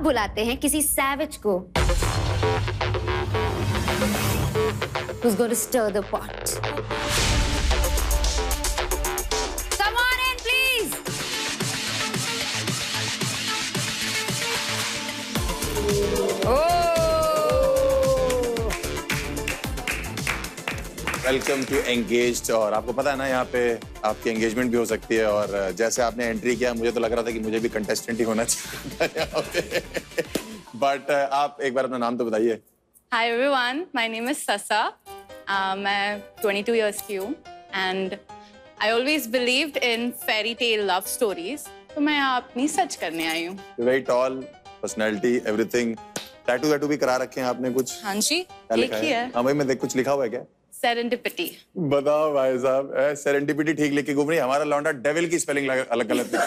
बुलाते हैं किसी सैवेज को who's going to stir the pot. Come on in, please. Welcome to engaged. और आपको पता है ना, यहाँ पे आपकी एंगेजमेंट भी हो सकती है। और जैसे आपने एंट्री किया, मुझे तो लग रहा था कि मुझे भी कंटेस्टेंट ही होना चाहिए यहाँ पे। बट आप एक बार अपना नाम तो बताइए। Hi everyone, my name is Sasa. मैं 22 years की हूँ and I always believed in fairy tale love stories. तो मैं यहाँ अपनी सच करने आई हूँ। Very tall, personality, everything. Tattoo भी करा रखे हैं आपने कुछ? हाँ जी, एक ही है। हाँ भाई, मैं देख, कुछ लिखा हुआ है क्या? Serendipity. बताओ भाई साहब, सेरेंडिपिटी ठीक लिख के घूम रही है। हमारा लौंडा डेविल की स्पेलिंग अलग गलत लिखी।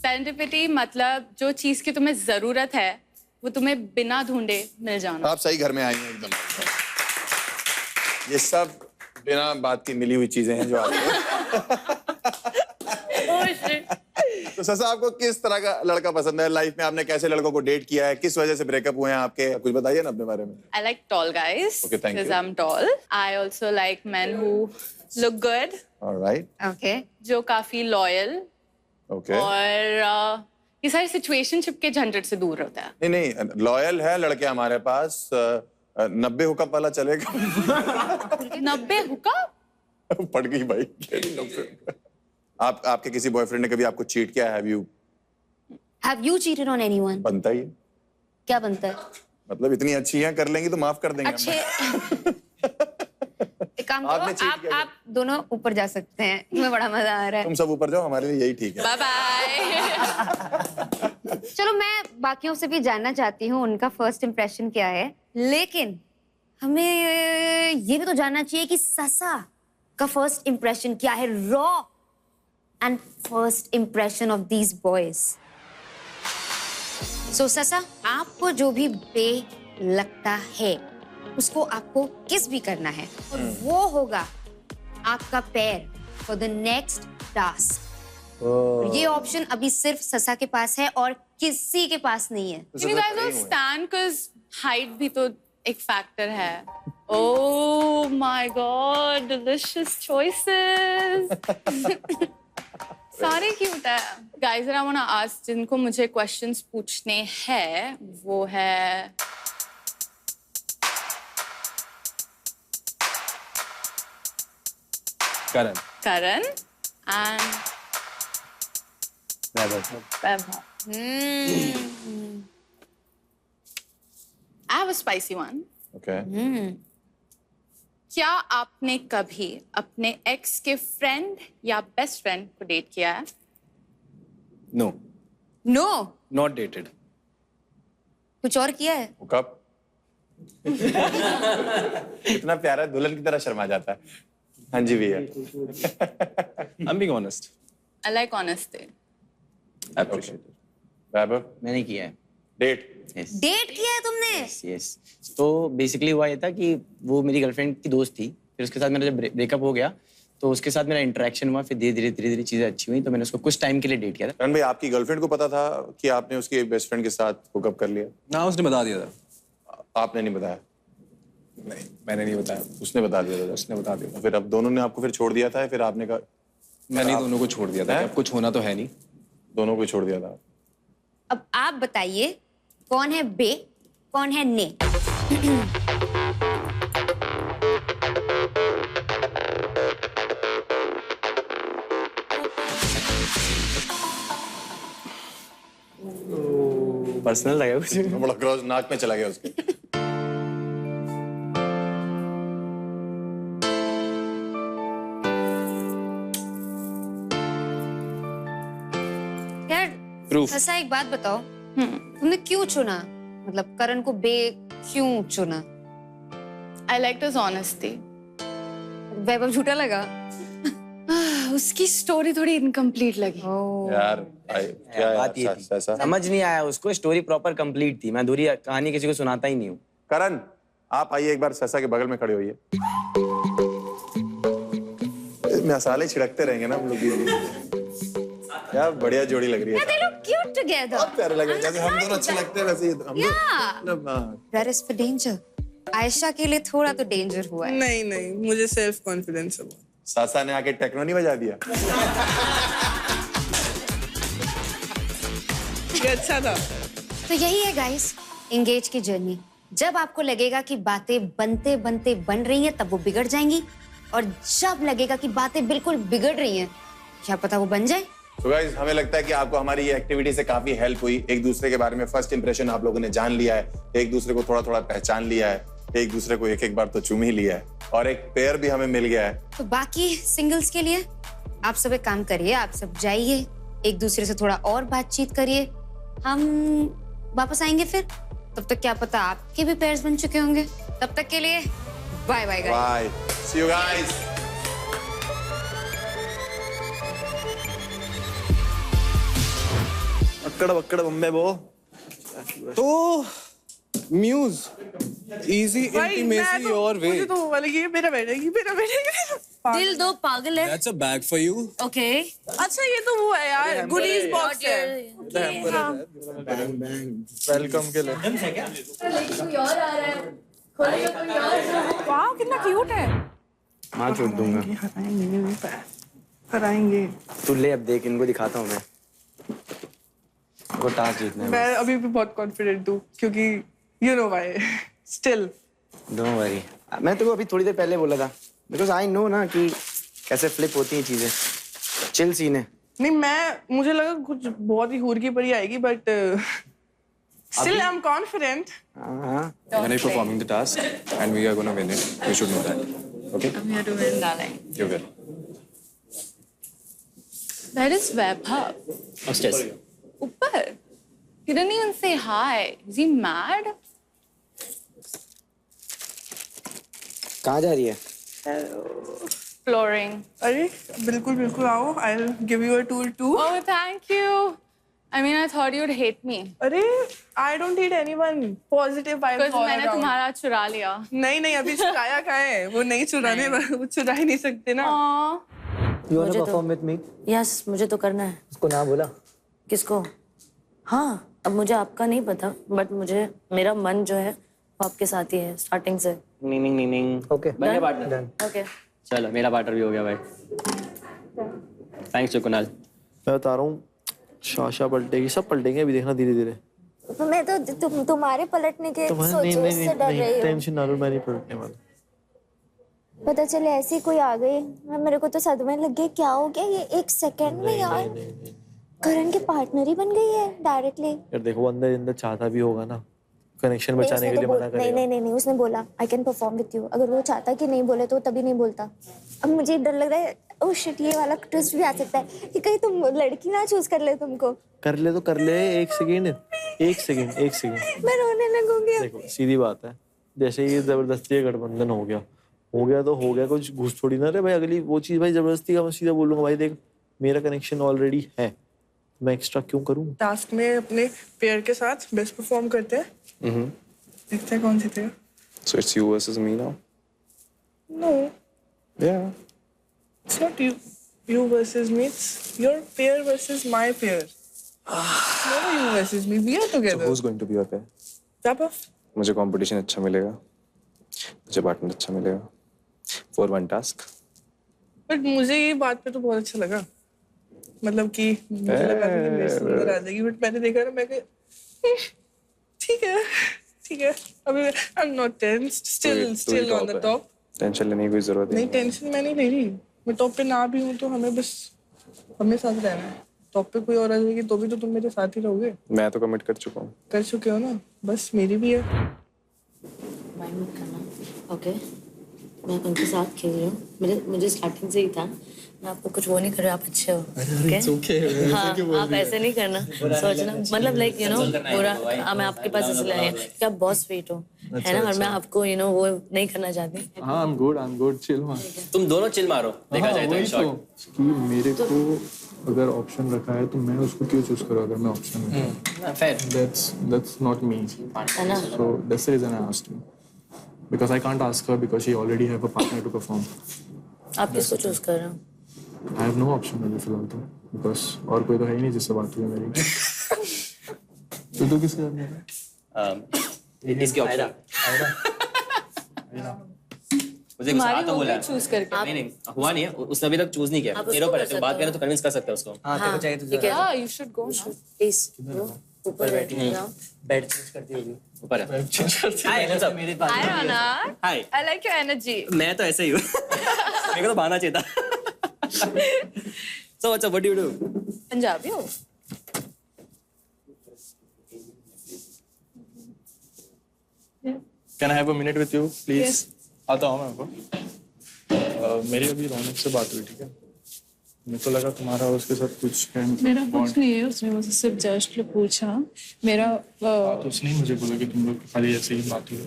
Serendipity मतलब जो चीज की तुम्हें जरूरत है वो तुम्हें बिना ढूंढे मिल जाना। आप सही घर में आई हैं एकदम। ये सब बिना बात की मिली हुई चीजें हैं जो आपको। तो ससा, आपको किस तरह का लड़का पसंद है? लाइफ में आपने कैसे लड़कों को डेट किया है? किस वजह से ब्रेकअप हुए हैं आपके? कुछ बताइए ना अपने बारे में। I like tall guys. Okay, thank because you. I'm tall. I also like men who look good. All right. Okay. जो काफी loyal. Okay. और ये सारी सिचुएशनशिप के झंझट से दूर रहता है। नहीं, लॉयल है लड़के हमारे पास। 90 हुकअप वाला चलेगा? 90 हुकअप? पड़ गई भाई। 90। आपके किसी बॉयफ्रेंड ने कभी आपको चीट किया? Have you cheated on anyone? बनता ही है। क्या बनता है? मतलब इतनी अच्छी हैं, कर लेंगी तो माफ कर देंगे। अच्छे। एक काम आपने करो, cheat किया आप दोनों ऊपर जा सकते हैं। तुम्हें बड़ा मजा आ रहा है। तुम सब ऊपर जाओ, हमारे लिए यही ठीक है। Bye bye. चलो, मैं बाकियों से भी जानना चाहती हूँ उनका फर्स्ट इम्प्रेशन क्या है, लेकिन हमें ये भी तो जानना चाहिए कि ससा का फर्स्ट इम्प्रेशन क्या है, raw and first impression of these boys. So ससा, आपको जो भी बे लगता है उसको आपको किस भी करना है और वो होगा आपका पैर फॉर द नेक्स्ट टास्क। ये ऑप्शन अभी सिर्फ ससा के पास है और किसी के पास नहीं है। You guys will stand because height भी तो एक फैक्टर है। Oh my God, delicious choices. सारे क्यूट है। Guys, I wanna ask, जिनको मुझे questions पूछने हैं वो है करण and Vaibhav. I have a spicy one. Okay. क्या आपने कभी अपने एक्स के फ्रेंड या बेस्ट फ्रेंड को डेट किया है? No, no, not dated. कुछ और किया है? हुकअप। इतना प्यारा दुल्हन की तरह शर्मा जाता है। हाँ जी भैया। I'm being honest. I like honesty. I appreciate it. वैभव, मैंने किया है। डेट? Yes. डेट किया है तुमने? Yes. तो बेसिकली हुआ ये था कि वो मेरी गर्लफ्रेंड की दोस्त थी। फिर उसके साथ मेरा जब ब्रेकअप हो गया तो उसके साथ मेरा इंटरेक्शन हुआ। फिर धीरे धीरे चीजें अच्छी हुई तो मैंने उसको कुछ टाइम के लिए डेट किया था। करण भाई, आपकी गर्लफ्रेंड को पता था कि आपने उसके बेस्ट फ्रेंड के साथ हुकअप कर लिया? ना, उसने बता दिया था। आपने नहीं बताया? नहीं, मैंने नहीं बताया, उसने बता दिया था? उसने बता दिया था। फिर अब दोनों ने आपको फिर छोड़ दिया था, फिर आपने कहा? मैंने ही दोनों को छोड़ दिया था। हैं? अब कुछ होना तो है नहीं। दोनों को छोड़ दिया था। अब आप बताइए, कौन है बे, कौन है ने? पर्सनल लगा कुछ। बड़ा क्रॉस नाक में चला गया उसके। यार Proof. ससा, एक बात बताओ, तुमने क्यों चुना, मतलब करण को बे क्यों चुना? I liked his honesty. वैभव झूठा लगा? उसकी स्टोरी थोड़ी इनकम्प्लीट लगी। यार क्या बात ये थी, ऐसा? समझ नहीं आया उसको। स्टोरी प्रॉपर कंप्लीट थी। मैं अधूरी कहानी किसी को सुनाता ही नहीं हूँ। करण, आप आइए एक बार ससा के बगल में खड़े होइए। मसाले छिड़कते रहेंगे ना हम लोग। क्या बढ़िया जोड़ी लग रही है। They look cute together. प्यारे लग रहे हैं, जैसे हम दोनों अच्छे लगते हैं वैसे ही हम Yeah. लोग मतलब, हाँ। That is for danger. Ayesha के लिए थोड़ा तो डेंजर हुआ है। नहीं नहीं, मुझे सेल्फ कॉन्फिडेंस है बहुत। सासा ने आके टेक्नो नहीं बजा दिया। ये अच्छा था। तो यही है गाइस, एंगेज की जर्नी। जब आपको लगेगा कि बातें बनते बनते बन रही हैं, तब वो बिगड़ जाएंगी, और जब लगेगा कि बातें बिल्कुल बिगड़ रही हैं, क्या पता वो बन जाए। तो गाइस, हमें लगता है कि आपको हमारी ये एक्टिविटी से काफी हेल्प हुई। एक दूसरे के बारे में फर्स्ट इंप्रेशन आप लोगों ने जान लिया है, एक दूसरे को थोड़ा थोड़ा पहचान लिया है, एक दूसरे को एक एक बार तो चूम ही लिया है, और एक पेयर भी हमें मिल गया है। तो बाकी सिंगल्स के लिए आप सब एक काम करिए, आप सब जाइए, एक दूसरे से थोड़ा और बातचीत करिए। हम वापस आएंगे फिर, तब तक क्या पता आपके भी पेयर्स बन चुके होंगे। तब तक के लिए bye bye guys. Bye, see you guys. अक्कड़ बक्कड़ बम्बे बो। तो म्यूज इजी भाई, मैं इंटीमेसी तो- योर वे। मुझे तो वो वाला ये मेरा बैठेगी, मेरा बैठेगी। दिल दो पागल है। That's a bag for you. Okay अच्छा, ये तो वो है यार, गुडीज बॉक्स है। वेलकम के लिए। वाह, कितना क्यूट है। माँ छोड़ दूंगा। कराएंगे। तू ले, अब देख, इनको दिखाता हूँ मैं। वो टास्क जीतना है। मैं अभी भी बहुत कॉन्फिडेंट हूँ, क्योंकि you know why. Still don't worry, मैं तेरे को अभी थोड़ी देर पहले बोला था, बिकॉज आई नो ना कि कैसे फ्लिप होती हैं चीजें। चिल सीन है। नहीं, मुझे लगा कुछ बहुत ही हूर की परी आएगी, but still I am confident. हाँ, When I'm performing the task and we are gonna win it, you should know that. Okay? I'm here to win, darling. You will. Where is Vaibhav? upstairs. Upar. He didn't even say hi. Is he mad? कहाँ जा रही है? Flooring. अरे बिल्कुल बिल्कुल आओ, I will give you a tour too. Oh, thank you. I mean, I thought you'd hate me. अरे I don't need anyone, positive vibes Because मैंने तुम्हारा चुरा लिया. नहीं नहीं, अभी चुराया कहाँ है? वो नहीं चुराने, वो चुरा ही नहीं सकते ना। Aww. मुझे तो यस, मुझे तो करना है। उसको ना बोला। किसको? हाँ, अब मुझे आपका नहीं पता, बट मुझे मेरा मन जो है वो आपके साथ ही है स्टार्टिंग से। नहीं। ओके, बन गया पार्टनर। ओके, चलो, मेरा पार्टनर भी हो गया भाई। Thanks to Kunal. मैं बता रहा हूँ, शाशा पलटेगी, सब पलटेंगे अभी, देखना धीरे धीरे। मैं तो तुम्हारे पलटने के तुम्हारे सोचे नहीं उससे डर रही हूँ। टेंशन ना लो, मैं नहीं पलटने वाला। पता चले ऐसे ही कोई आ गई, मेरे को तो सदमे लग गया, क्या हो गया ये एक सेकंड में यार। करण के पार्टनर ही बन गई है डायरेक्टली। यार देखो, अंदर अंदर चाहता भी होगा ना, कनेक्शन बचाने के लिए मना करेगा। नहीं, उसने बोला I can perform with you. अगर वो चाहता कि नहीं बोले तो तभी नहीं बोलता। अब मुझे डर लग रहा है, ओह शिट, ये वाला ट्विस्ट भी आ सकता है कि कहीं तुम लड़की ना चूज कर ले तुमको। कर ले तो कर ले, एक सेकंड। मैं रोने लगूंगी अब। देखो सीधी बात है, जैसे ये जबरदस्ती का गठबंधन हो गया तो हो गया, कुछ घुस थोड़ी ना रहे भाई। अगली वो चीज भाई जबरदस्ती का मैं सीधा बोलूंगा, भाई देख मेरा कनेक्शन ऑलरेडी है, मैं एक्स्ट्रा क्यों करूं। टास्क में अपने पेयर के साथ बेस्ट परफॉर्म करते हैं। देखते हैं कौन जीतेगा। So it's you versus me now? No, Yeah. It's not you versus me, it's your pair versus my pair. Never you versus me, we are So together. who's going to be your pair? Vaibhav? मुझे competition अच्छा मिलेगा, मुझे partner अच्छा मिलेगा for one task. But मुझे ये बात पे तो बहुत अच्छा लगा, मतलब कि मुझे लगा था कि मेरे से अंदर आ जाएगी, बट मैंने देखा ना, मैं कहा ठीक है अभी I am not tensed, still on the top. Tension लेने की कोई जरूरत नहीं, नहीं। टेंशन मैं नहीं ले रही, मैं टॉप पे ना भी हूँ तो हमें साथ रहना है। टॉप पे कोई और आ जाएगी तो भी तो तुम मेरे साथ ही रहोगे। मैं तो कमिट कर चुका हूँ। कर चुके हो ना, बस मेरी भी है। माइंड मत करना, ओके? मैं उनके साथ खेल रही हूँ, मुझे स्टार्टिंग से ही था। मैं आपको कुछ वो नहीं कर रही, आप अच्छे हो, ओके? हाँ, आप ऐसे नहीं करना, सोचना, मतलब लाइक यू नो पूरा मैं आपके पास इसलिए आई हूँ कि आप बहुत स्वीट हो, है ना, और मैं आपको यू नो वो नहीं करना चाहती। हाँ, I'm good, chill मार। तुम दोनों चिल मारो, देखा जाए तो इन शॉर्ट। कि मेरे को अगर ऑप्शन रखा है तो मैं उसको क्यों चूज करूँ अगर मैं ऑप्शन में। fair. That's not me. है ना? So that's the reason I asked you. Because I can't ask her because she already have a partner to perform. आप किसको चूज कर रहे हो? आई हैव नो ऑप्शन अभी फिलहाल तो, बिकॉज और कोई तो है ही नहीं जिससे बात हुई है मेरी। तो किसके साथ में? इसके ऑप्शन मुझे गुस्सा तो बोला चूज करके नहीं नहीं हुआ नहीं है, उसने अभी तक चूज नहीं किया। तेरे ऊपर है, तो बात करें तो कन्विंस कर सकते हैं उसको। हां तेरे को चाहिए तो या यू शुड गो प्लीज ऊपर बैठी जाओ। बेड चेंज करती होगी ऊपर है। हाय व्हाट्स अप मेरे पास। हाय रोनक, हाय आई लाइक योर एनर्जी। मैं तो ऐसे ही हूं। मेरे को तो बहाना चाहिए था। So what's up, what do you do? Punjabi हो? Can I have a minute with you please? आता हूँ मैं आपको। मेरी अभी रौनक से बात हुई, ठीक है? मेरे को लगा तुम्हारा उसके साथ कुछ है। मेरा कुछ नहीं है, उसने मुझसे सिर्फ जस्ट पूछा मेरा तो उसने ही मुझे बोला कि तुम लोग खाली ऐसे ही बात हुई।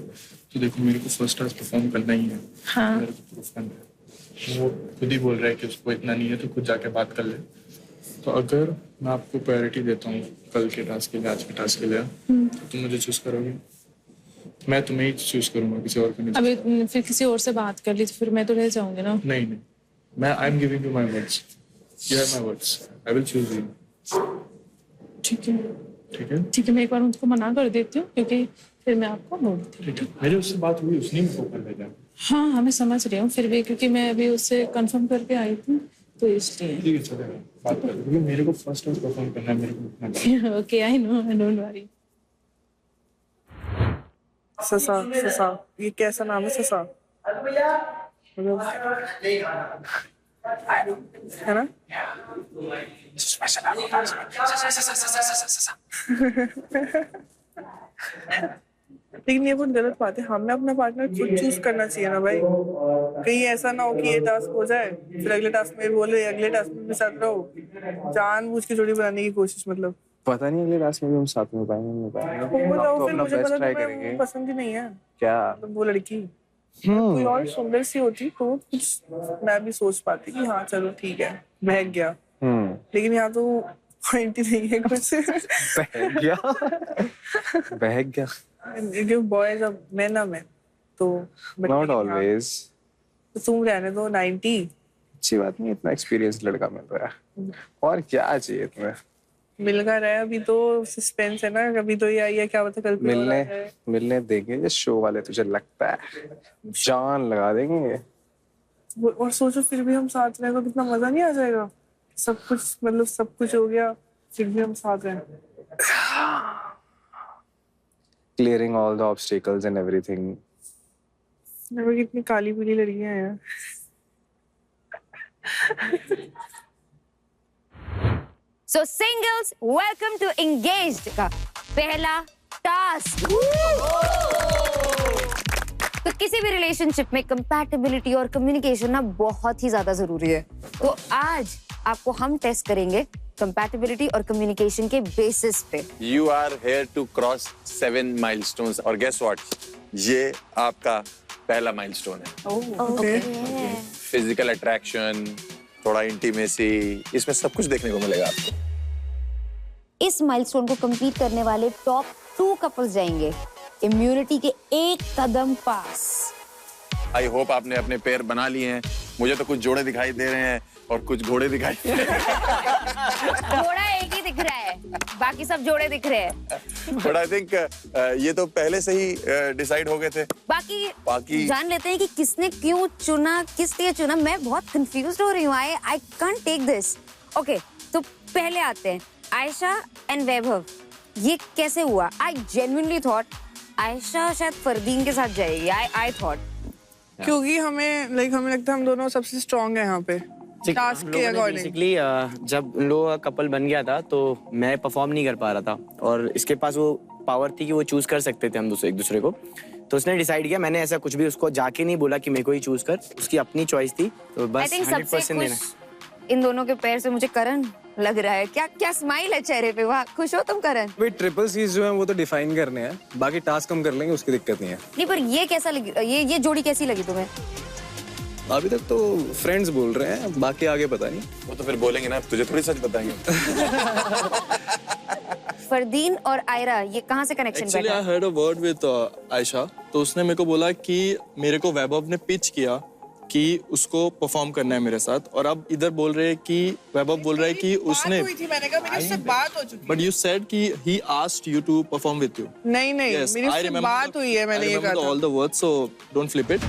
तो देखो मेरे को फर्स्ट टास्क परफॉर्म करना ही है। हाँ। मेरे को प्रूफ करना है। वो खुद ही बोल रहा है कि उसको इतना नहीं है तो खुद जाके बात कर ले। तो अगर मैं आपको प्रायोरिटी देता हूँ कल के टास्क के लिए, आज के टास्क के लिए, तो तुम मुझे चूज करोगे? मैं तुम्हें ही चूज करूंगा, किसी और को नहीं। अभी फिर किसी और से बात कर ली तो फिर मैं तो रह जाऊंगी ना। नहीं नहीं, मैं I am giving you my words. You have my words, I will choose you. ठीक है ठीक है ठीक है, मैं एक बार उनको मना कर देती हूँ क्योंकि फिर मैं आपको बोलती हूँ। ठीक है, मेरी उससे बात हुई, उसने मुझको कर भेजा। हाँ हाँ मैं समझ रही हूँ, फिर भी क्योंकि मैं अभी उससे कंफर्म करके आई थी तो इसलिए। ठीक है चलेगा, बात कर लो, क्योंकि मेरे को फर्स्ट टाइम परफॉर्म करना है, मेरे को इतना okay I know, don't worry. ससा ससा, ये कैसा नाम है ससा? है ना? लेकिन ये बहुत गलत बात है, हमें अपना पार्टनर खुद चूज करना चाहिए ना भाई। कहीं ऐसा ना हो कि ये टास्क हो जाए फिर अगले टास्क में बोले अगले टास्क में भी साथ रहो, जानबूझ के जोड़ी बनाने की कोशिश। मतलब पता नहीं अगले टास्क में भी हम साथ में पाएंगे नहीं पाएंगे। वो हम बताओ तो फिर, अपना मुझे बेस्ट पता ट्राई तुम्हें करेंगे। पसंद ही नहीं है क्या? मतलब वो लड़की कोई और सुंदर सी होती तो कुछ मैं भी सोच पाती कि हाँ चलो ठीक है, बहक गया। लेकिन यहाँ तो पॉइंट ही नहीं है कुछ। बहक गया बहक गया। जो बॉयज अब मैं ना मैं तो नॉट ऑलवेज। तो तुम रहने दो 90। अच्छी बात नहीं, इतना एक्सपीरियंस लड़का मिल रहा है, और क्या चाहिए तुम्हें? मिल गया रहा है, अभी तो सस्पेंस है ना, कभी तो ये आई है क्या पता कल पे हो रहा है। मिलने देंगे ये शो वाले, तुझे लगता है जान लगा देंगे? और सोचो फिर भी हम साथ रहे तो कितना मजा नहीं आ जाएगा। सब कुछ मतलब सब कुछ हो गया फिर भी हम साथ रहे। Clearing all the obstacles and everything. मेरे कितनी काली पीली लड़कियां हैं। So singles, welcome to Engaged का पहला टास्क। तो किसी भी रिलेशनशिप में कंपैटिबिलिटी और कम्युनिकेशन ना बहुत ही ज्यादा जरूरी है। तो आज आपको हम टेस्ट करेंगे कंपैटिबिलिटी और कम्युनिकेशन के बेसिस पे। You are here to cross 7 milestones और guess what? ये आपका पहला माइलस्टोन है। ओके। फिजिकल अट्रैक्शन, थोड़ा इंटीमेसी, इसमें सब कुछ देखने को मिलेगा आपको। इस माइलस्टोन को कंप्लीट करने वाले टॉप 2 कपल्स जाएंगे इम्यूनिटी के एक कदम पास। आई होप आपने अपने पैर बना लिए हैं। मुझे तो कुछ जोड़े दिखाई दे रहे हैं और कुछ घोड़े दिखाई दे रहे हैं। घोड़ा एक ही दिख रहा है, बाकी सब जोड़े दिख रहे हैं। बट आई थिंक ये तो पहले से ही डिसाइड हो गए थे। बाकी जान लेते हैं कि किसने क्यों चुना, किस लिए चुना। मैं बहुत कंफ्यूज्ड हो रही हूँ। I can't take this. Okay, तो पहले आते हैं आयशा एंड वैभव। ये कैसे हुआ? आई जेन्युइनली थॉट आयशा शायद फरदीन के साथ जाएगी। आई थॉट क्योंकि हमें लगता है हम दोनों सबसे स्ट्रांग है यहाँ पे टास्क के अकॉर्डिंग। बेसिकली जब उन लोगों का कपल बन गया था तो मैं परफॉर्म नहीं कर पा रहा था और इसके पास वो पावर थी कि वो चूज कर सकते थे हम एक दूसरे को। तो उसने डिसाइड किया, मैंने ऐसा कुछ भी उसको जाके नहीं बोला कि मेरे को ही चूज कर, उसकी अपनी चॉइस थी। तो बस 100% देना। इन दोनों के पैर से मुझे करण लग रहा है। क्या क्या स्माइल है चेहरे पे, वाह खुश हो तुम करण। वे ट्रिपल सीज जो है वो तो डिफाइन करने हैं, बाकी टास्क हम कर लेंगे, उसकी दिक्कत नहीं है। नहीं पर ये कैसा लगी, ये जोड़ी कैसी लगी तुम्हें? अभी तक तो फ्रेंड्स बोल रहे हैं, बाकी आगे पता नहीं। वो तो फिर बोलेंगे ना, तुझे थोड़ी सच बताएंगे। फरदीन और आयरा, ये कहाँ से कनेक्शन बैठा? Actually, I heard a word with Ayesha, तो उसने मेरे को बोला कि मेरे को वैभव ने पिच किया कि उसको परफॉर्म करना है मेरे साथ, और अब इधर बोल रहे हैं कि वैभव बोल रहा है कि उसने, बात हुई थी, मैंने कहा मेरी उससे बात हो चुकी बट यू सेड कि he asked you to perform with you. नहीं नहीं Yes, मेरी I उससे remember बात हुई है, मैंने ये कहा था. all the words, so don't flip it.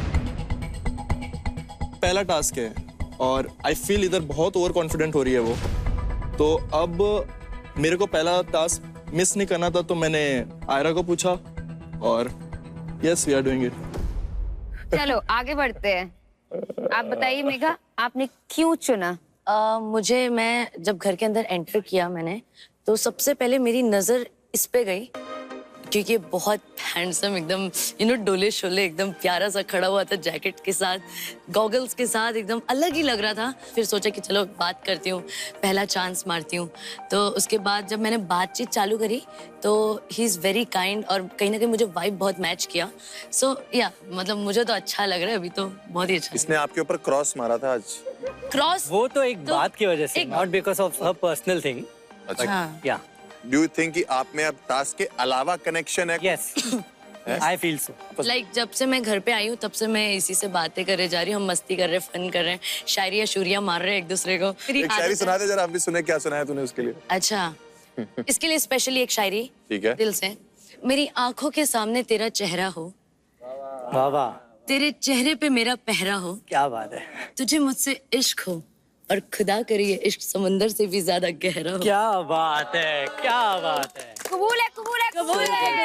पहला टास्क है और आई फील इधर बहुत ओवर कॉन्फिडेंट हो रही है वो, तो अब मेरे को पहला टास्क मिस नहीं करना था, तो मैंने आयरा को पूछा और yes we are doing it. चलो आगे बढ़ते हैं. आप बताइए मेघा, आपने क्यों चुना? मैं जब घर के अंदर एंटर किया मैंने, तो सबसे पहले मेरी नजर इस पे गई, क्योंकि बहुत हैंडसम एकदम डोले शोले एकदम प्यारा सा खड़ा हुआ था, जैकेट के साथ, गॉगल्स के साथ, एकदम अलग ही लग रहा था. फिर सोचा कि चलो बात करती हूँ, पहला चांस मारती हूँ. तो उसके बाद जब मैंने बातचीत चालू करी तो ही इज़ वेरी काइंड, और कहीं ना कहीं मुझे वाइब बहुत मैच किया. सो या मतलब मुझे तो अच्छा लग रहा है अभी, तो बहुत ही अच्छा. इसने आपके ऊपर क्रॉस मारा था आज. क्रॉस वो तो एक बात की वजह से, not because of her personal thing. अच्छा. या डू यू थिंक कि आप में अब टास्क के अलावा कनेक्शन है? Yes, I feel so. Like जब से मैं घर पे आई हूँ तब से मैं इसी से बातें करे जा रही हूँ, हम मस्ती कर रहे हैं, फन कर रहे हैं, शायरियाँ शुरियाँ मार रहे हैं एक दूसरे को. एक शायरी सुना दे जरा, हम भी सुने. क्या सुना है तूने उसके लिए? अच्छा, इसके लिए स्पेशली एक शायरी. ठीक है. दिल से. मेरी आंखों के सामने तेरा चेहरा हो, वाह वाह, तेरे चेहरे पे मेरा पहरा हो, क्या बात है. तुझे मुझसे इश्क हो, और खुदा करे ये इश्क समंदर से भी ज्यादा गहरा हो. क्या बात है, क्या बात है. कबूल है, कबूल है, कबूल है.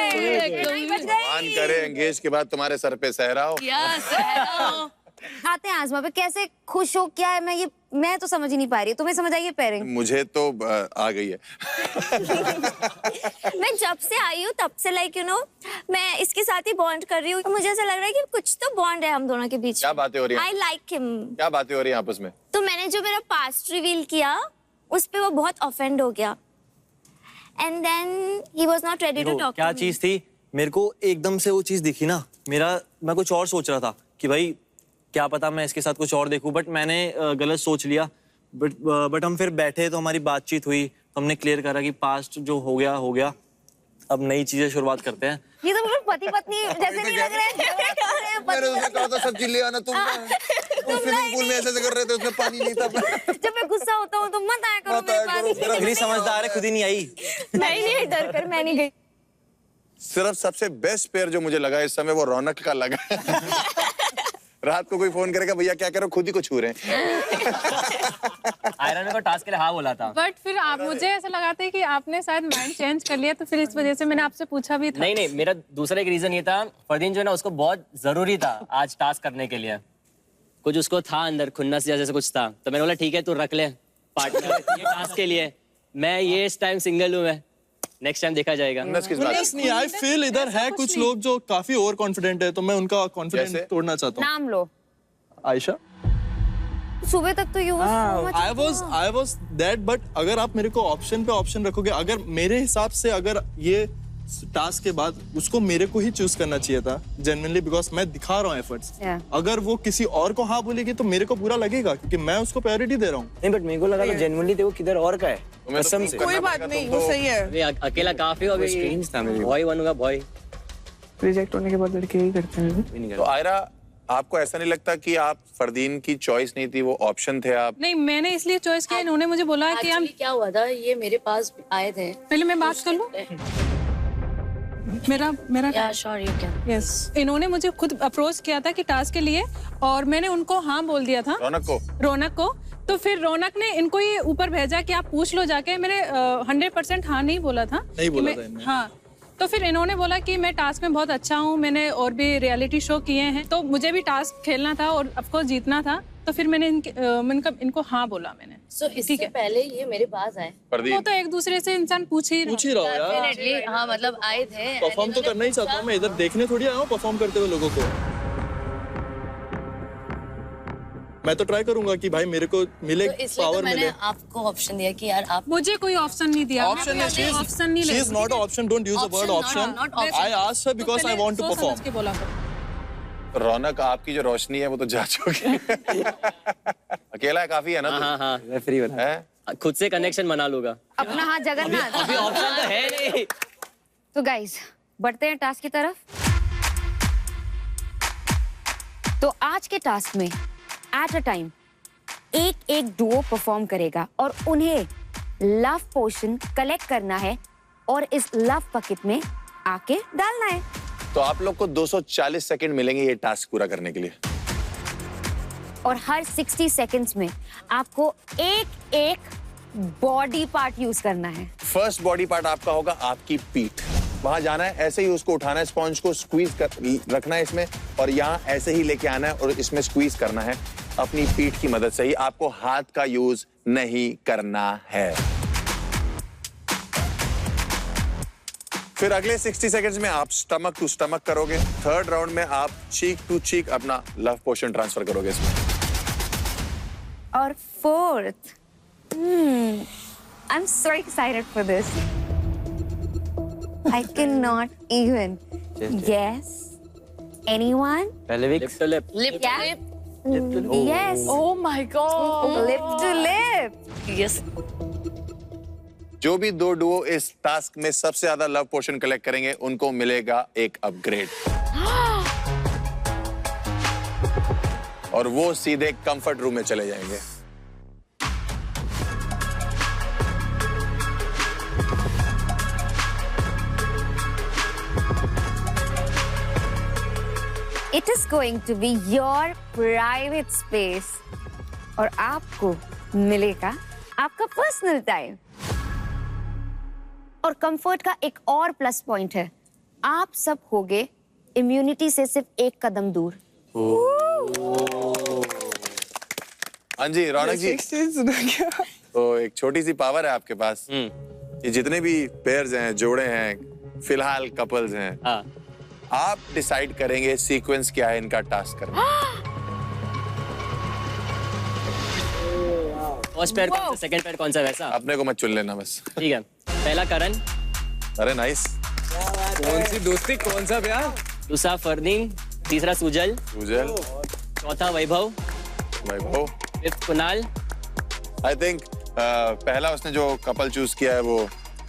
नहीं बच गई. मान करे एंगेज के बाद तुम्हारे सर पे सहरा हो. आते हैं आजमा पे. कैसे खुश हो, क्या है? मैं तो समझ ही नहीं पा रही. तुम्हें समझ आई है पेयरिंग? मुझे तो आ गई है. मैं जब से आई हूँ तब से मैं इसके साथ ही बॉन्ड कर रही हूँ. मुझे ऐसा लग रहा है कि कुछ तो बॉन्ड है हम दोनों के बीच. क्या बातें हो रही हैं? I like him. क्या बातें हो रही हैं आपस में? तो मैंने जो मेरा पास्ट रिवील किया उस पे वो बहुत ऑफेंड हो गया, and then he was not ready to talk. क्या चीज थी? मेरे को एकदम से वो चीज दिखी ना, मैं कुछ और सोच रहा था कि भाई क्या पता मैं इसके साथ कुछ और देखूं, बट मैंने गलत सोच लिया. बट हम फिर बैठे तो हमारी बातचीत हुई, तो हमने क्लियर करा कि पास्ट जो हो गया, अब नई चीजें शुरुआत करते हैं. ये तो बिल्कुल पति पत्नी जैसे नहीं लग रहे हैं. मैंने उसे कहा था सब्जी ले आना. तुम स्विमिंग पूल में ऐसे कर रहे थे, उसमें पानी नहीं था. जब मैं गुस्सा होता हूँ तो मत आया करो मेरे पास. अगली समझदार है, खुद ही नहीं आई. मैं नहीं डर कर मैं नहीं गई. सिर्फ सबसे बेस्ट पेयर जो मुझे लगा इस समय वो रौनक का लगा. रात को कोई फोन करेगा, भैया क्या करो, खुद ही को छू रहे हैं. आयरन ने को टास्क के लिए हाँ बोला था. बट फिर आप, मुझे ऐसा लगाता है कि आपने शायद माइंड चेंज कर लिया, तो फिर इस वजह से मैंने आपसे पूछा भी था. नहीं, मेरा दूसरा एक रीजन ये था, फरदीन जो है ना उसको बहुत जरूरी था आज टास्क करने के लिए. कुछ उसको था अंदर, खुन्नस जैसे कुछ था, तो मैंने बोला ठीक है तू रख ले पार्टनर ये टास्क के लिए. मैं ये इस टाइम सिंगल हूँ, मैं नेक्स्ट टाइम देखा जाएगा. नहीं, आई फील इधर है कुछ लोग जो काफी ओवर कॉन्फिडेंट है, तो मैं उनका कॉन्फिडेंस तोड़ना चाहता हूँ. नाम लो. आयशा. सुबह तक तो I was that, but अगर आप मेरे को ऑप्शन पे ऑप्शन रखोगे, अगर मेरे हिसाब से अगर ये टास्क के बाद उसको मेरे को ही चूज करना चाहिए था जेन्युइनली, बिकॉज मैं दिखा रहा हूँ एफर्ट्स. अगर वो किसी और को हाँ बोलेगी तो मेरे को बुरा लगेगा, क्योंकि मैं उसको प्रायोरिटी दे रहा हूँ. नहीं, बट मेरे को लगा तो जेन्युइनली देखो किधर और का है. कसम से. कोई बात नहीं, वो सही है. अकेला काफी हो गई, बॉय बनूंगा. बॉय रिजेक्ट होने के बाद लड़के यही करते हैं. तो आयरा, आपको ऐसा नहीं लगता कि आप फरदीन की चॉइस नहीं थी, वो ऑप्शन थे आप? नहीं, मैंने इसलिए चॉइस किया, इन्होंने मुझे बोला कि हम. क्या हुआ था, ये मेरे पास आए थे. पहले मैं बात कर लूं. मेरा यस, इन्होंने मुझे खुद अप्रोच किया था कि टास्क के लिए, और मैंने उनको हाँ बोल दिया था. रौनक को. तो फिर रौनक ने इनको ये ऊपर भेजा कि आप पूछ लो जाके. मैंने 100% हाँ नहीं बोला था. नहीं बोला था. हाँ, तो फिर इन्होंने बोला कि मैं टास्क में बहुत अच्छा हूँ, मैंने और भी रियलिटी शो किए हैं, तो मुझे भी टास्क खेलना था और ऑफकोर्स जीतना था. तो फिर मैंने इनको हाँ बोला मैंने. इससे पहले ये मेरे पास आए. वो तो एक दूसरे से इंसान पूछ ही रहा हो यार. हाँ, मतलब आए थे. परफॉर्म तो करना ही चाहता हूँ मैं, इधर देखने थोड़ी आया हूँ परफॉर्म करते हुए लोगों को. मैं तो ट्राई करूंगा कि भाई मेरे को मिले, तो पावर मैंने मिले. आपको ऑप्शन दिया कि यार आप. मुझे कोई ऑप्शन नहीं दिया. ऑप्शन नहीं, she is not option. Don't use the word option. I asked her because I want to perform. Raunak, आपकी जो रोशनी है वो तो जा चुकी है. अकेला है काफी है ना. हाँ, फ्री है, खुद से कनेक्शन बना लूंगा. अपना हाथ जगन्नाथ. अभी ऑप्शन तो है नहीं. तो गाइस बढ़ते हैं टास्क की तरफ. तो आज के टास्क में एट अ टाइम एक एक डुओ परफॉर्म करेगा और उन्हें लव पोशन कलेक्ट करना है और इस लव बकेट में आके डालना है। तो आप लोग को 240 सेकंड मिलेंगे ये टास्क पूरा करने के लिए। और हर 60 सेकंड्स में आपको एक एक बॉडी पार्ट यूज करना है। फर्स्ट बॉडी पार्ट आपका होगा आपकी पीठ। वहां जाना है, ऐसे ही उसको उठाना है, स्पॉन्ज को स्क्वीज कर रखना है इसमें और यहाँ ऐसे ही लेके आना है और इसमें स्क्वीज करना है अपनी पीठ की मदद से ही। आपको हाथ का यूज नहीं करना है। फिर अगले 60 सेकंड्स में आप स्टमक टू स्टमक करोगे। थर्ड राउंड में आप चीक टू चीक अपना लव पोशन ट्रांसफर करोगे इसमें। और fourth, I'm so excited for this. I cannot even guess. Anyone? Pelvic. Lip. Yeah. Yes. Oh my god. Lip to lip. Yes. जो भी दो डुओ इस टास्क में सबसे ज्यादा लव पोशन कलेक्ट करेंगे उनको मिलेगा एक अपग्रेड और वो सीधे कंफर्ट रूम में चले जाएंगे। It is going to be your private space और आपको मिलेगा आपका पर्सनल टाइम। और कंफर्ट का एक और प्लस पॉइंट है, आप सब होगे इम्यूनिटी से सिर्फ एक कदम दूर। हाँ जी रौनक जी, तो एक छोटी सी पावर है आपके पास। ये जितने भी पेयर्स हैं, जोड़े हैं, फिलहाल कपल्स हैं, आप डिसाइड करेंगे सीक्वेंस क्या है इनका टास्क करने। फर्स्ट पेयर कौन सा, सेकंड पेयर कौन सा, वैसा अपने को मत चुन लेना बस। ठीक है। पहला करण। अरे नाइस। कौन सी दोस्ती, कौन सा प्यार? दूसरा फरदीन, तीसरा सुजल, चौथा वैभव, फिफ्थ कुणाल। आई थिंक पहला उसने जो कपल चूज किया है वो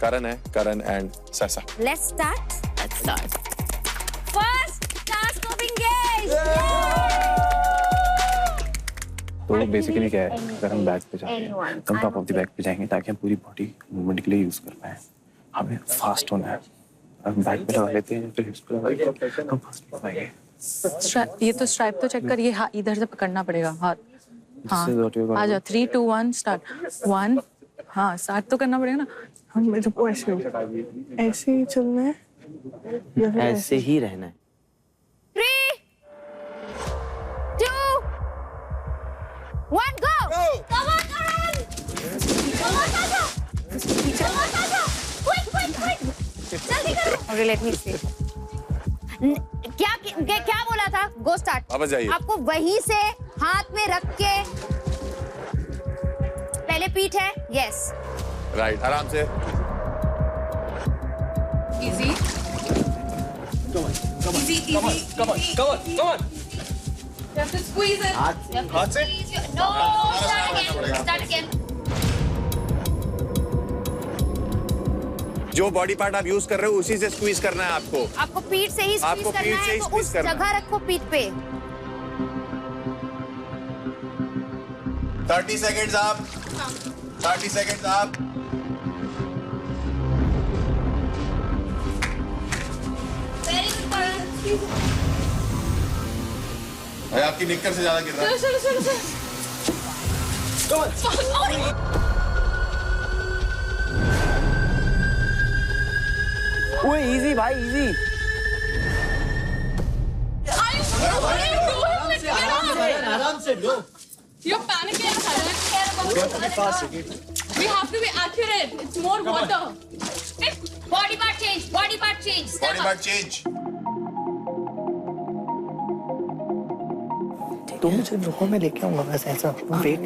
करण है, करण एंड ससा। Let's start. First task of engage. तो बेसिकली क्या है, अगर हम बैक पे जाते हैं तो हम टॉप ऑफ द बैक पे जाएंगे ताकि हम पूरी बॉडी मूवमेंट के लिए यूज कर पाए। हमें फास्ट होना है। हम बैक पे लगा लेते हैं फिर हिप्स पे लगाएंगे, हम फास्ट हो पाएंगे। ये तो स्ट्राइप तो चेक कर, ये इधर से पकड़ना पड़ेगा हाथ। हाँ आ जाओ, 3 2 1 स्टार्ट। 1 हाँ स्टार्ट तो करना पड़ेगा ना। हम मेरे को ऐसे ही चलना है, ऐसे ही रहना है। 3 2 1 go. Come on, Karan. Come on, Sasa. Come on, Sasa. Quick. जल्दी करो। Okay, let me see. क्या बोला था? Go start. वापस जाइए। आपको वहीं से हाथ में रख के पहले पीठ है, yes. राइट, आराम से। Easy. Come on. You have to squeeze it. हाथ से। No, start again. जो बॉडी पार्ट आप यूज कर रहे हो उसी से स्क्वीज करना है आपको। आपको पीठ से ही आपको स्क्वीज पीठ करना से है, ही तो स्क्वीज उस करना जगह रखो पीठ पे। 30 सेकंड्स आप। 30 सेकंड्स आप। भाई आपकी निक्कर से ज्यादा गिर रहा है। ओए इजी भाई, इजी। आराम से लो। You're panicking. We have to be accurate. It's more water. Body part change. Body part change. तुम मुझे लोगों में लेके आऊंगा बस ऐसा। Wait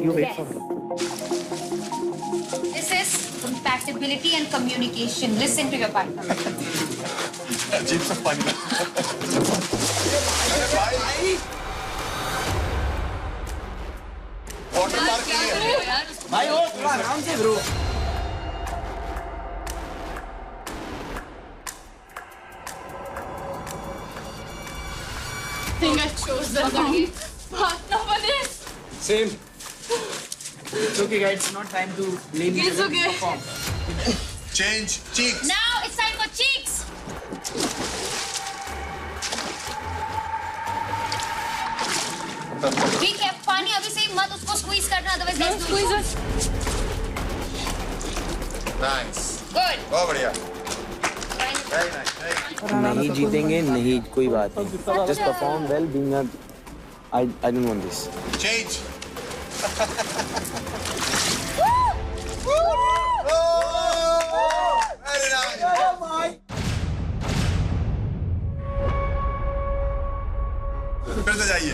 This is compatibility and communication. Listen to your partner. अजीब सा पानी। वाटर पार्क के लिए। भाई ओ थोड़ा आराम से bro. think I chose the wrong partner for this. Same. It's okay, guys. It's not time to blame me. It's okay. Change cheeks. Now it's time for cheeks. ठीक है, पानी अभी से मत उसको स्क्वीज करना, otherwise let's do it. Nice, good, बहुत बढ़िया, वेरी नाइस। नहीं जीतेंगे, नहीं कोई बात नहीं। Just perform well, being a I don't want this. Change. Very nice. फिर से जाइए।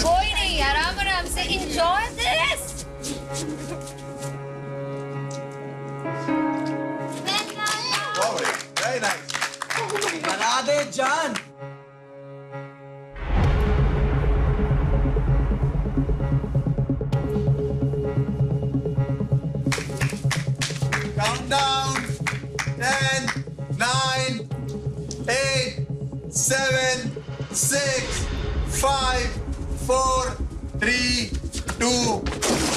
कोई नहीं, आराम आराम से enjoy this. Very nice. बना दे जान। Countdown. 10, 9, 8, 7, 6, 5, 4, 3, 2,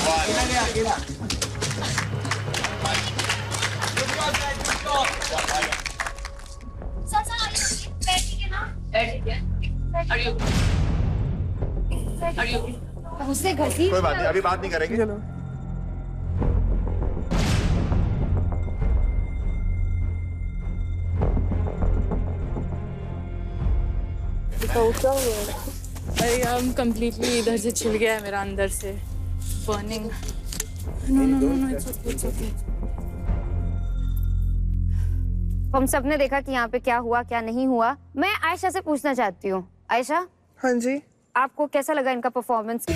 1. उससे घसीट कोई बात नहीं, अभी बात नहीं करेंगे। चलो I'm completely इधर से छिल गया है मेरा अंदर से burning. No, it's okay. हम सब ने देखा कि यहाँ पे क्या हुआ क्या नहीं हुआ। मैं आयशा से पूछना चाहती हूँ। आयशा, हाँ जी, आपको कैसा लगा इनका परफॉर्मेंस?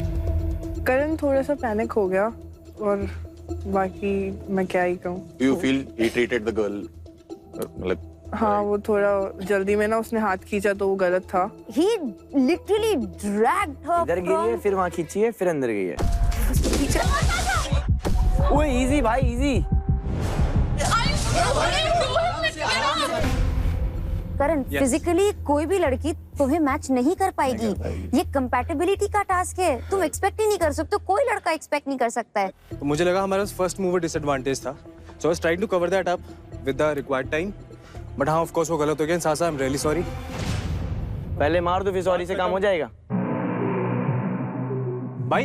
करण थोड़ा सा पैनिक हो गया और बाकी मैं क्या ही कहूँ। Do you feel he treated the girl मतलब? हाँ, वो थोड़ा जल्दी में ना उसने हाथ खींचा तो वो गलत था। He literally dragged her इधर गिरी है, फिर वहाँ खींची है, फिर अंदर गई है। ओए इजी भाई, इजी। करण, फिजिकली कोई भी लड़की तुम्हें मैच नहीं कर पाएगी। ये कंपैटिबिलिटी का टास्क है, तुम एक्सपेक्ट ही नहीं कर सकते, कोई लड़का एक्सपेक्ट नहीं कर सकता है। तो मुझे लगा हमारा फर्स्ट मूवर डिसएडवांटेज था, so I was trying to cover that up with the required time, but हाँ ऑफ कोर्स वो गलत हो गया। सासा आई एम रियली सॉरी। पहले मार दो, फिर सॉरी से काम हो जाएगा। भाई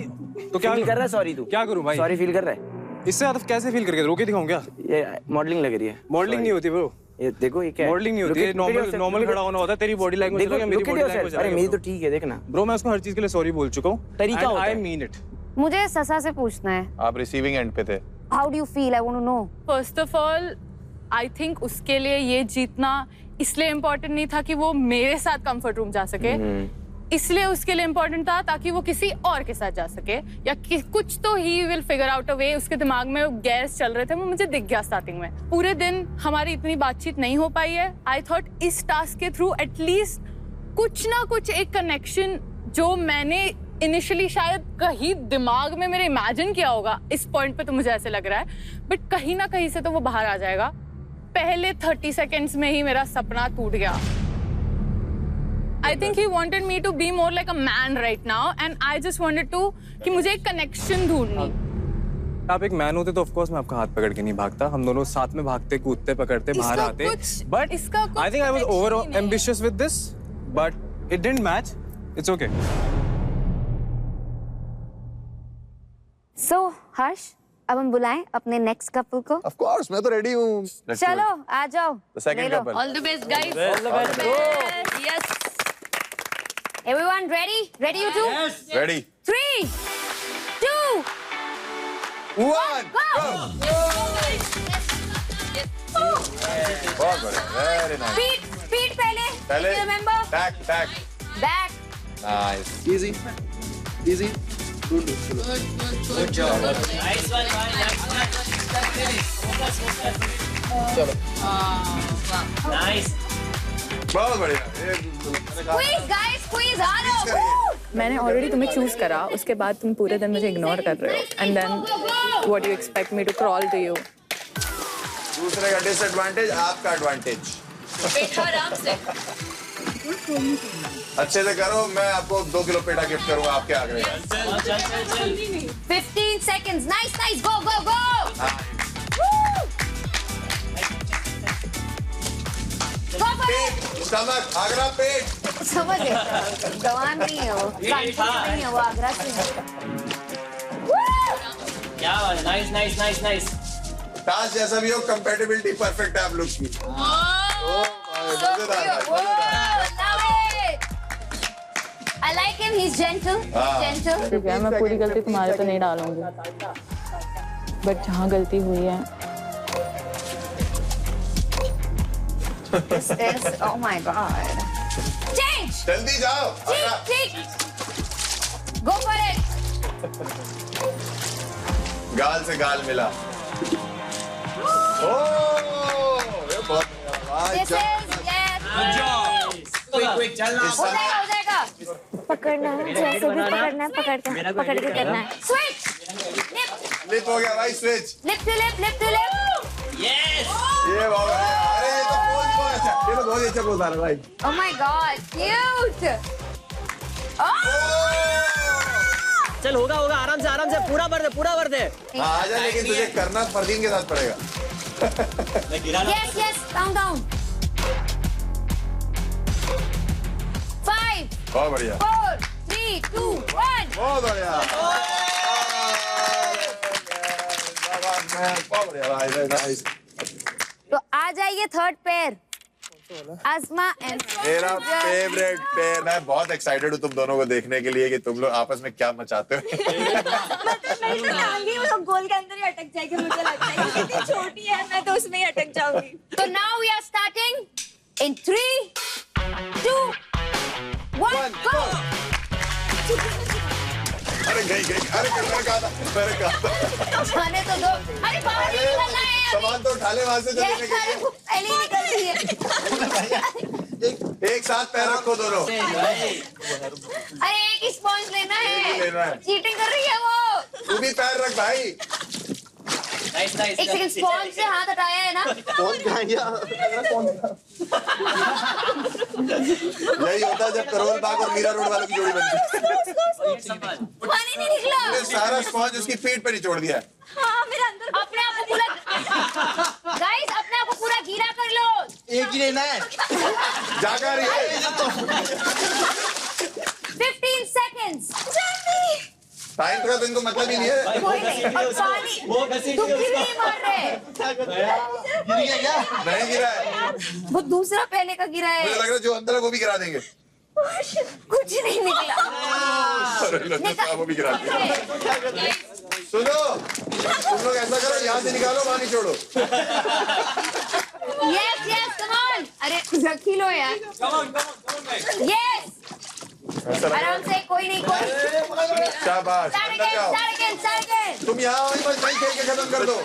तो क्या फील कर रहा है सॉरी तू? क्या करूं भाई? सॉरी फील कर रहा है? इससे ज्यादा कैसे फील करके रोके दिखाऊं क्या? ये मॉडलिंग लग रही है। मॉडलिंग नहीं होती ब्रो, ये देखो ये क्या है? मॉडलिंग नहीं होती है, नॉर्मल खड़ा होना होता है। तेरी बॉडी लैंग्वेज देखो, मेरी बॉडी लैंग्वेज। अरे मेरी तो ठीक है, देखना ब्रो, मैं उसको हर चीज के लिए सॉरी बोल चुका हूं। तरीका होता है। I mean it. मुझे ससा से पूछना है। आप रिसीविंग एंड पे थे। How do you feel? I want to know. First of all, I think उसके लिए ये जीतना इसलिए इम्पोर्टेंट नहीं था कि वो मेरे साथ कंफर्ट रूम जा सके, इसलिए उसके लिए इम्पोर्टेंट था ताकि वो किसी और के साथ जा सके या कुछ तो ही will figure out a way. उसके दिमाग में गैस चल रहे थे, वो मुझे दिख गया स्टार्टिंग में। पूरे दिन हमारी इतनी बातचीत नहीं हो पाई है। आई थॉट इस टास्क के थ्रू एटलीस्ट कुछ ना कुछ एक कनेक्शन जो मैंने इनिशियली शायद कहीं दिमाग में मेरे इमेजिन किया होगा, इस पॉइंट पे तो मुझे ऐसे लग रहा है, बट कहीं ना कहीं से तो वो बाहर आ जाएगा। पहले 30 सेकेंड्स में ही मेरा सपना टूट गया। I think he wanted me to be more like a man right now, and I just wanted to कि मुझे एक कनेक्शन ढूंढनी। आप एक मैन होते तो ऑफ कोर्स मैं आपका हाथ पकड़ के नहीं भागता, हम दोनों साथ में भागते, कूदते, पकड़ते, बाहर आते। But I think I was over ambitious with this, but it didn't match. It's okay. So हर्ष, अब हम बुलाएं अपने नेक्स्ट कपल को। Of course, मैं तो रेडी हूँ। चलो आ जाओ। The second couple. All the best, guys. All the best. Yes. Everyone ready? Ready you two? Yes. Ready. 3, 2, 1, go. बहुत बढ़िया, very nice. Speed पहले. पहले. Remember? Back. Back. Nice. Easy. Good job. Nice one, बहुत बढ़िया। Squeeze, guys. Squeeze harder. मैंने already तुम्हें choose करा, उसके बाद तुम पूरे दिन मुझे इग्नोर कर रहे हो and then what you expect me to crawl to you. दूसरे का डिसएडवांटेज, आपका एडवांटेज। आराम से। अच्छे से करो, मैं आपको 2 किलो पेठा गिफ्ट करूंगा आपके आगे। 15 seconds, nice, nice, go, go, go. Go for it. Stomach, आगरा पेट। समझ गए, गवान नहीं है वो, नहीं है वो, आगरा से है। क्या बात है, nice nice nice nice. Task जैसा भी हो, कंपैटिबिलिटी परफेक्ट है आप लोग की। I like him, he's gentle, gentle. ठीक है, मैं पूरी गलती तुम्हारे पे नहीं डालूंगी, बट जहाँ गलती हुई है This is, oh my god. Change. जल्दी जाओ। ठीक, go for it. गाल से गाल मिला। ये बहुत This is, yes. क्विक चलना। हो जाएगा। पकड़ना है, जैसे भी पकड़ना है, पकड़ के करना है। Switch. लिप हो गया भाई, switch. Lip to lip, lip to lip. Yes. ये बहुत बढ़िया। अरे ये तो बहुत अच्छा, ये तो बहुत अच्छा पोज आ रहा है भाई। Oh my god, cute. चल होगा होगा, आराम से पूरा भर दे। हाँ, आजा, लेकिन तुझे करना फरदीन के साथ पड़ेगा। Yes, yes, down. 5, बहुत बढ़िया। 4, 3, 2, 1. बहुत बढ़िया। बहुत बढ़िया भाई, नाइस। तो आ जाइए थर्ड पेयर, आसमा एंड मेरा फेवरेट पेयर। मैं बहुत एक्साइटेड हूँ तुम दोनों को देखने के लिए कि तुम लोग आपस में क्या मचाते हो। वो लोग गोल के अंदर ही अटक जाएगी, मुझे लगता है कितनी छोटी है, मैं तो उसमें ही अटक जाऊंगी। तो now we are starting in 3, 2, 1, go. अरे गई। अरे मैंने कहा था। जाने तो दो। अरे बाहर नहीं निकलना है अभी। सामान तो उठा ले वहां से, जो लेने के लिए। पहले ही निकल रही है। एक साथ पैर रखो दोनों। अरे एक ही स्पॉन्ज लेना लेना है। है। चीटिंग कर रही है वो। तू भी पैर रख भाई। नाइस एक सेकंड, स्पॉन्ज से हाथ हटाया है ना? यही होता है जब करोल बाग और मीरा रोड वालों की जोड़ी बनती है। पानी नहीं निकला। तूने सारा स्पॉन्ज उसकी पीठ पे निचोड़ दिया। हाँ, मेरे अंदर अपने आप को पूरा गाइस, अपने आप को पूरा गीला कर लो। एक ही लेना है। जागा रही है। 15 seconds. टाइम का तो इनको मतलब ही नहीं है। कोई नहीं। और पानी तुम क्यों नहीं मार रहे? गिर गया क्या? नहीं गिरा है। वो दूसरा पहले का गिरा मुझे है। लग रहा है जो अंदर है वो भी गिरा देंगे। कुछ नहीं निकला। अरे लगता है वो भी गिरा देंगे। सुनो, तुम लोग ऐसा करो, यहाँ से निकालो, वहाँ नहीं छोड़ो। Yes, come on. अरे रखी लो यार। Yes. आराम से, कोई नहीं, कोई। शाबाश। Start again. तुम यहाँ आओ, बस वहीं खेल के खत्म कर दो।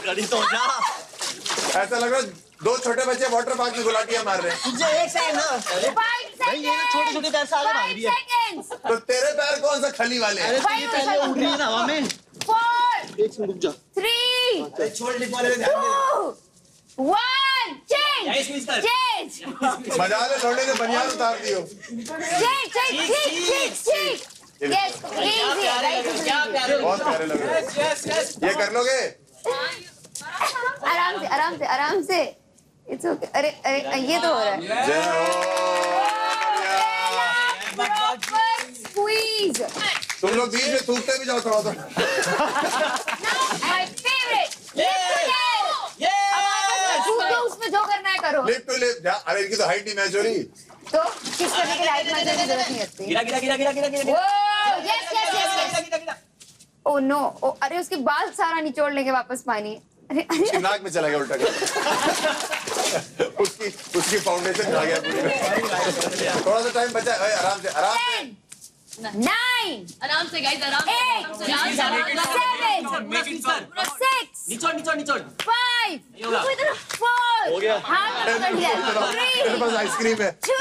ऐसा लग रहा है 2 छोटे बच्चे वाटर पार्क में गुलाटियां मार रहे हैं। मुझे एक सेकंड ना। 5 seconds. छोटे पैर से आगे भाग रही है। 5 seconds. तो तेरे पैर कौन सा खली वाले हैं? अरे ये पहले उड़ रही है ना हवा में। 4, एक मिनट रुक जा। 3, छोड़ लिप वाले में ध्यान दे। 2, 1. Change. मजा ले, लौंडे ने बनियान उतार दियो। Change. Yes, easy. बहुत प्यारे लग रहे हैं। ये कर लोगे? आराम से। It's okay. अरे ये तो हो रहा है। जय हो। Proper squeeze. तुम लोग बीच में थूकते भी जाओ थोड़ा सा। My favorite. उसमें जो करना है करो। Lip to lip. अरे इनकी तो हाइट नहीं मैच हो रही। तो किस करने के लिए हाइट मैच की जरूरत नहीं लगती। गिरा। Yes. Oh no. अरे उसके बाल सारा निचोड़ लेंगे वापस पानी। उसकी नाक में चला गया उल्टा कर। उसकी फाउंडेशन खा गया पूरी। थोड़ा सा टाइम बचा है, आराम से 9 आराम से गाइस, आराम 8 7 6 निचोड़ 5 4 हो गया। हाथ में पकड़ लिया। मेरे पास आइसक्रीम है। 2,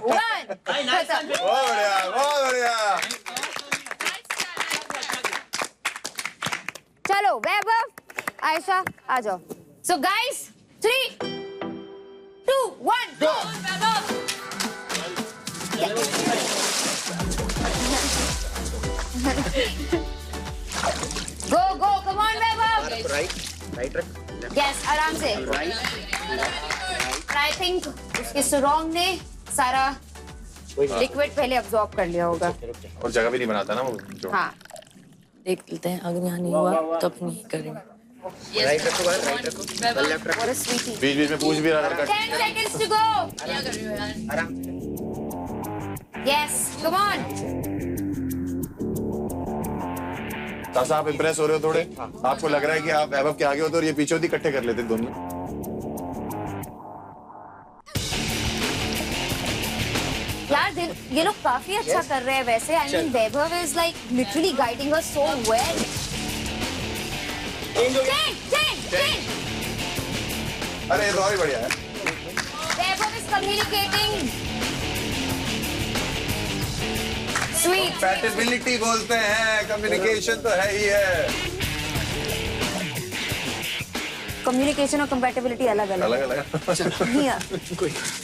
1 खत्म। बहुत बढ़िया, बहुत बढ़िया। चलो वैभव, आयशा आ जाओ। So guys, 3, 2, 1 go। Go go, come on Vaibhav. Right रख। Yes, आराम से। I think उसके सुरंग ने सारा लिक्विड पहले अब्सॉर्ब कर लिया होगा। और जगह भी नहीं बनाता ना वो जो। हाँ। देख लेते हैं, अगर यहाँ नहीं हुआ तो अपन नहीं करेंगे। राइट रखो, राइट रखो, लेफ्ट रखो। What a sweetie। बीच-बीच में पूछ भी रहा था। 10 seconds to go। आराम। Yes, come on। सासा आप इम्प्रेस हो रहे हो थोड़े? आपको लग रहा है कि आप वैभव के आगे होते और ये पीछे होती, इकट्ठे कर लेते दोनों। यार ये लोग काफी अच्छा कर रहे हैं वैसे। I mean Vaibhav is like literally guiding her so well। 10। अरे ये तो और ही बढ़िया है। वैभव is communicating। Sweet। Compatibility बोलते हैं, कम्युनिकेशन तो है ही है। कम्युनिकेशन और कंपैटिबिलिटी अलग अलग। अलग अलग।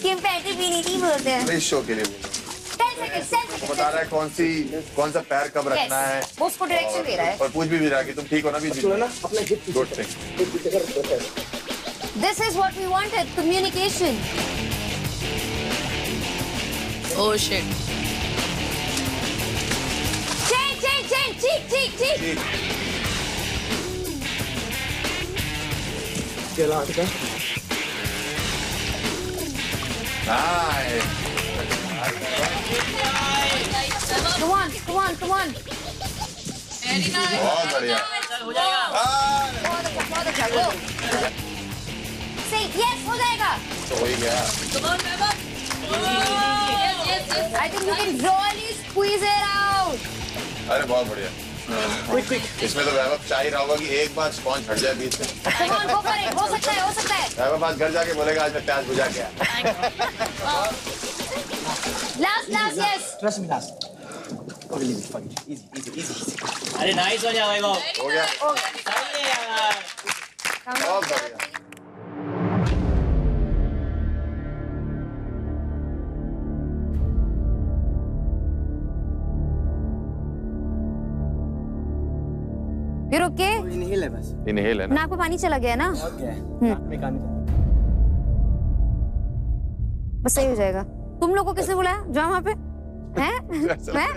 कंपैटिबिलिटी बोलते हैं। इस शो के लिए 10 seconds। बता रहा है कौन सा पैर कब रखना है। वो उसको डायरेक्शन दे रहा है। और पूछ भी रहा है कि तुम ठीक हो ना भी। Good thing. This is what we wanted, communication। Oh shit। cheek। चला आगे। Nice। Come on। Very nice। बहुत बढ़िया। हो जाएगा। बहुत अच्छा go। Say yes, हो जाएगा। तो हो ही गया। Come on, Vibhav। Yes। I think you can really squeeze it out। अरे बहुत बढ़िया। इसमें तो वैभव चाह ही रहा होगा कि एक बार स्पॉन्ज हट जाए बीच में। Come on, go for it। हो सकता है। वैभव आज घर जाके बोलेगा आज मैं प्याज बुझा गया। Last, yes। Trust me, last. Easy. अरे नाइस हो जाए वैभव। हो गया। सही है यार। बहुत बढ़िया। फिर ओके। इनहेल है बस। इनहेल है ना। नाक में पानी चला गया ना। और क्या है? नाक में कान। बस सही हो जाएगा। तुम लोग को किसने बुलाया? जाओ वहाँ पे। हैं? मैं?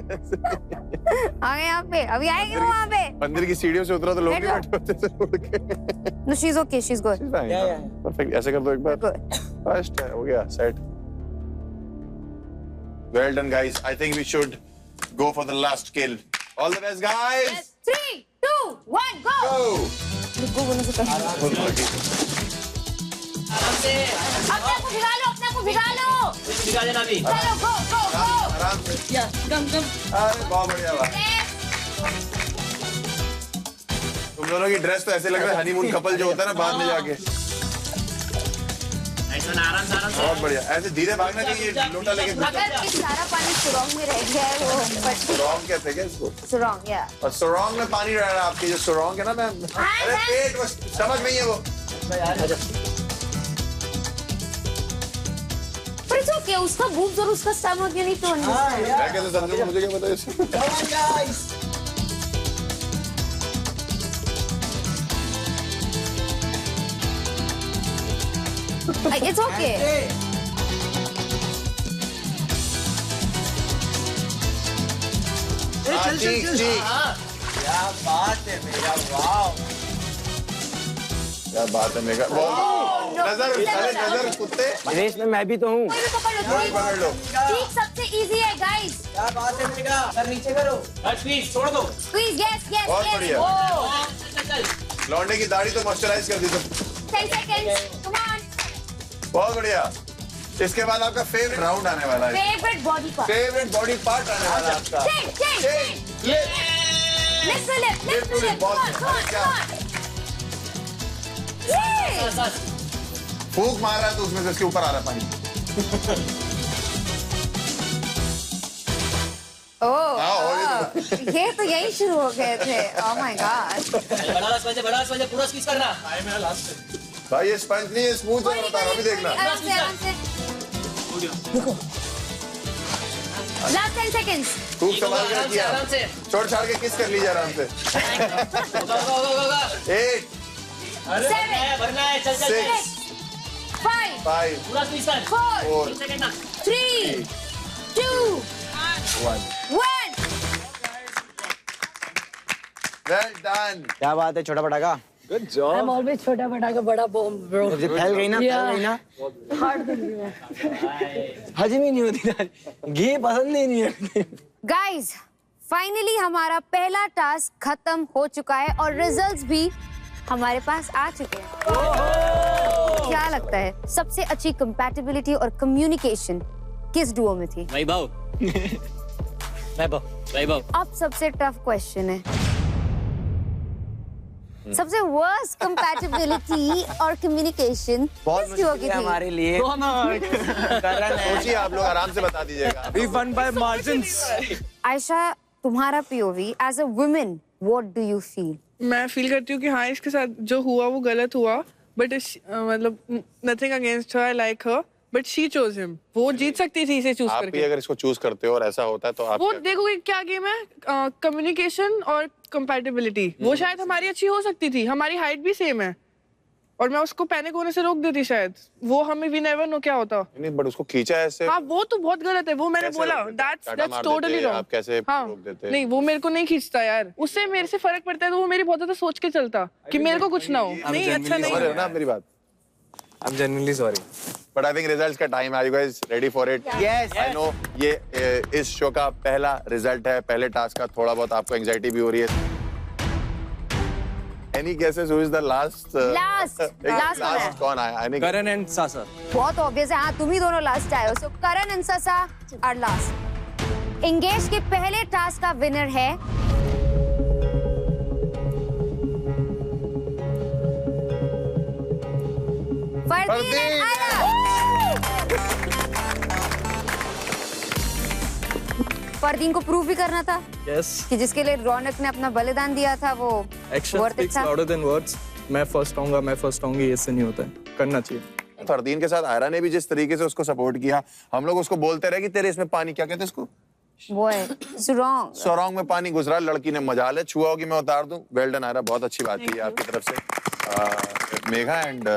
आ गए यहाँ पे। अभी आएंगे वो वहाँ पे। मंदिर की सीढ़ियों से उतरा तो लोग भी बैठे होते थे उड़ के। No, she's okay. She's good। Perfect. ऐसे कर दो एक बार। फर्स्ट है, हो गया set. Well done, guys. I think we should go for the last kill. All the best, guys. 3, 2, 1 go। रुको बोलने से पहले। आराम से। अपने आप को भिगा लो। भिगा देना अभी। चलो go। आराम से। अरे बहुत बढ़िया बात। तुम दोनों की ड्रेस तो ऐसे लग रहा है हनीमून कपल जो होता है ना बाद में जाके। आराम से। बहुत बढ़िया। ऐसे धीरे भागना चाहिए लोटा लेके। अगर ये सारा पानी सुरंग में रह गया है वो सुरंग कहते हैं क्या इसको? सुरंग या और सुरंग में पानी रह रहा है आपकी जो सुरंग है ना मैम। अरे पेट वो समझ नहीं है वो। पर इट्स ओके। उसका बूब्स और उसका स्टमक ये नहीं तो मैं कैसे समझूंगा? मुझे क्या पता इसको? It's okay. चल। क्या बात है मेरा, वाव। क्या बात है मेगा। नजर कुत्ते। रेस में मैं भी तो हूँ। पकड़ लो। ठीक सबसे इजी है गाइस। क्या बात है मेगा। सर नीचे करो। स्क्वीज छोड़ दो। Squeeze yes. बहुत बढ़िया। चल। लौंडे की दाढ़ी तो मॉइस्चराइज कर दी तुम। 10 seconds। Come on। बहुत बढ़िया। इसके बाद आपका फेवरेट राउंड आने वाला है। Favourite body part. Favourite body part आने वाला है आपका। Lift to lip। Come on। फूंक मार रहा है तो उसमें से इसके ऊपर आ रहा है पानी। ओह, ये तो यही शुरू हो गए थे। Oh my God. बड़ा स्पंज पूरा स्क्वीज करना। भाई ये स्पंज नहीं है, स्मूथ होता है, अभी देखना। देखो लास्ट 10 सेकंड्स। खूब सवाल कर किया, छोड़ छाड़ के किस कर लीजिए आराम से। 8 भरना है, चल 6 5 पूरा स्क्वीज कर। 4 3 2 1 वेल डन। क्या बात है छोटा पटाखा। Good job. I'm always छोटा बड़ा का बड़ा बॉम्ब ब्रो। जब फैल गई ना, फैल गई ना। हार्ड बन गई मैं। हजम ही नहीं होती, घी पसंद ही नहीं है। गाइस फाइनली हमारा पहला टास्क खत्म हो चुका है और रिजल्ट्स भी हमारे पास आ चुके हैं। क्या लगता है सबसे अच्छी कंपैटिबिलिटी और कम्युनिकेशन किस डुओ में थी? वैभव। अब सबसे टफ क्वेश्चन है, सबसे वर्स्ट कंपैटिबिलिटी और कम्युनिकेशन किस डुओ की थी? हमारे लिए सोचिए, आप लोग आराम से बता दीजिएगा। We won by margins. Ayesha, तुम्हारा POV as a women what do you feel? मैं फील करती हूँ कि हाँ इसके साथ जो हुआ वो गलत हुआ, बट मतलब nothing against her, I like her, but she chose him. वो जीत सकती थी इसे चूज आप करके। भी अगर इसको चूज करते हो और ऐसा होता है तो आप वो देखोगे क्या गेम है, कम्युनिकेशन और कंपैटिबिलिटी। वो शायद हमारी अच्छी हो सकती थी, हमारी हाइट भी सेम है और मैं उसको पैनिक होने से रोक देती शायद। वो हमें वी नेवर नो क्या होता। नहीं, बट उसको खींचा ऐसे। हाँ वो तो बहुत गलत है, वो मैंने कैसे बोला रोक देते? दैट्स काटा मार टोटली देते, रॉन्ग। आप कैसे हाँ रोक देते? नहीं, वो मेरे को नहीं खींचता यार, उससे मेरे से फर्क पड़ता है तो वो मेरी बहुत ज्यादा सोच के चलता कि मेरे को कुछ ना हो। नहीं अच्छा नहीं समझ रहे हो ना आप मेरी बात? I'm genuinely sorry. But I think results का time है। Are you guys ready for it? Yes. I know ये इस शो का पहला रिजल्ट है, पहले टास्क का थोड़ा बहुत आपको एंजाइटी भी हो रही है। Any guesses who is the last? Last कौन आया? Karan and Sasa. बहुत ऑब्वियस है, हाँ तुम ही दोनों लास्ट आए हो। सो करण एंड ससा आर लास्ट। एंगेज के पहले टास्क का विनर है फरदीन एंड आयरा। फरदीन को प्रूव भी करना था Yes. कि जिसके लिए रौनक ने अपना बलिदान दिया था वो Action worth it speaks था। louder than words. मैं फर्स्ट आऊंगा, ऐसे नहीं होता है, करना चाहिए। फरदीन के साथ आयरा ने भी जिस तरीके से उसको सपोर्ट किया, हम लोग उसको बोलते रहे कि तेरे इसमें पानी, क्या कहते हैं इसको, वो है सोरोंग में पानी गुजरा। लड़की ने मजा ले, छुआ होगी मैं उतार दूं। वेल डन आयरा, बहुत अच्छी बात की आपकी तरफ से। Megha and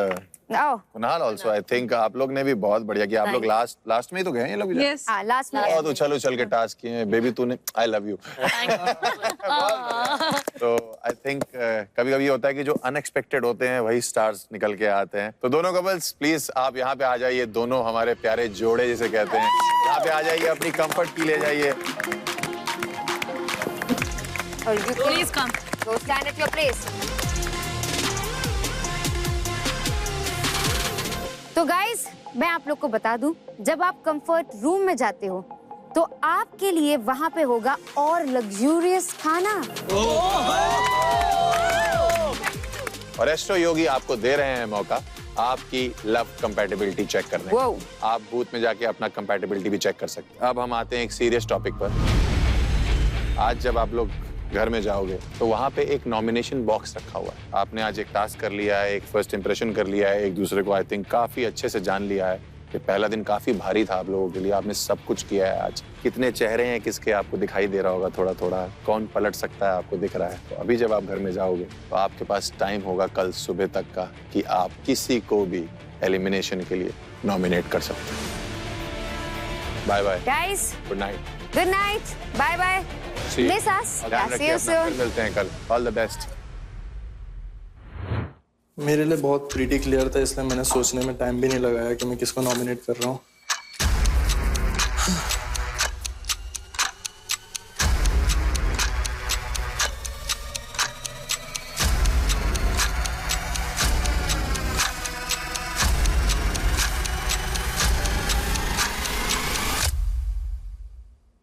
Kunal also, I think आप लोग ने भी बहुत बढ़िया किया। आप लोग लास्ट में ही तो गए हैं ये लोग। Yes. लास्ट में बहुत उछल उछल के टास्क किए हैं। बेबी तूने, आई लव यू। तो आई थिंक कभी कभी होता है कि जो अनएक्सपेक्टेड होते हैं वही स्टार्स निकल के आते हैं। तो दोनों कपल्स प्लीज आप यहाँ पे आ जाइए, दोनों हमारे प्यारे जोड़े जिसे कहते हैं, यहाँ पे आ जाइए, अपनी कंफर्ट की ले जाइए। Please come. Go stand at your place. तो गाइस मैं आप लोग को बता दूं, जब आप कंफर्ट रूम में जाते हो तो आपके लिए वहां पे होगा और लग्जूरियस खाना। और एस्ट्रो योगी आपको दे रहे हैं मौका आपकी लव कंपैटिबिलिटी चेक करने का। आप बूथ में जाके अपना कंपैटिबिलिटी भी चेक कर सकते हैं। अब हम आते हैं एक सीरियस टॉपिक पर। आज जब आप लोग घर में जाओगे तो वहाँ पे एक नॉमिनेशन बॉक्स रखा हुआ है। आपने आज एक टास्क कर लिया है, एक फर्स्ट इंप्रेशन कर लिया है, एक दूसरे को आई थिंक काफी अच्छे से जान लिया है। ये पहला दिन काफी भारी था आप लोगों के लिए, आपने सब कुछ किया है आज। कितने चेहरे हैं किसके आपको दिखाई दे रहा होगा थोड़ा थोड़ा, कौन पलट सकता है आपको दिख रहा है। तो अभी जब आप घर में जाओगे तो आपके पास टाइम होगा कल सुबह तक का कि आप किसी को भी एलिमिनेशन के लिए नॉमिनेट कर सकते हैं। Bye bye guys, good night. Good night, bye bye, miss us, see you soon. मिलते हैं कल, ऑल द बेस्ट। मेरे लिए बहुत प्रीटी क्लियर था, इसलिए मैंने सोचने में टाइम भी नहीं लगाया कि मैं किसको नॉमिनेट कर रहा हूँ।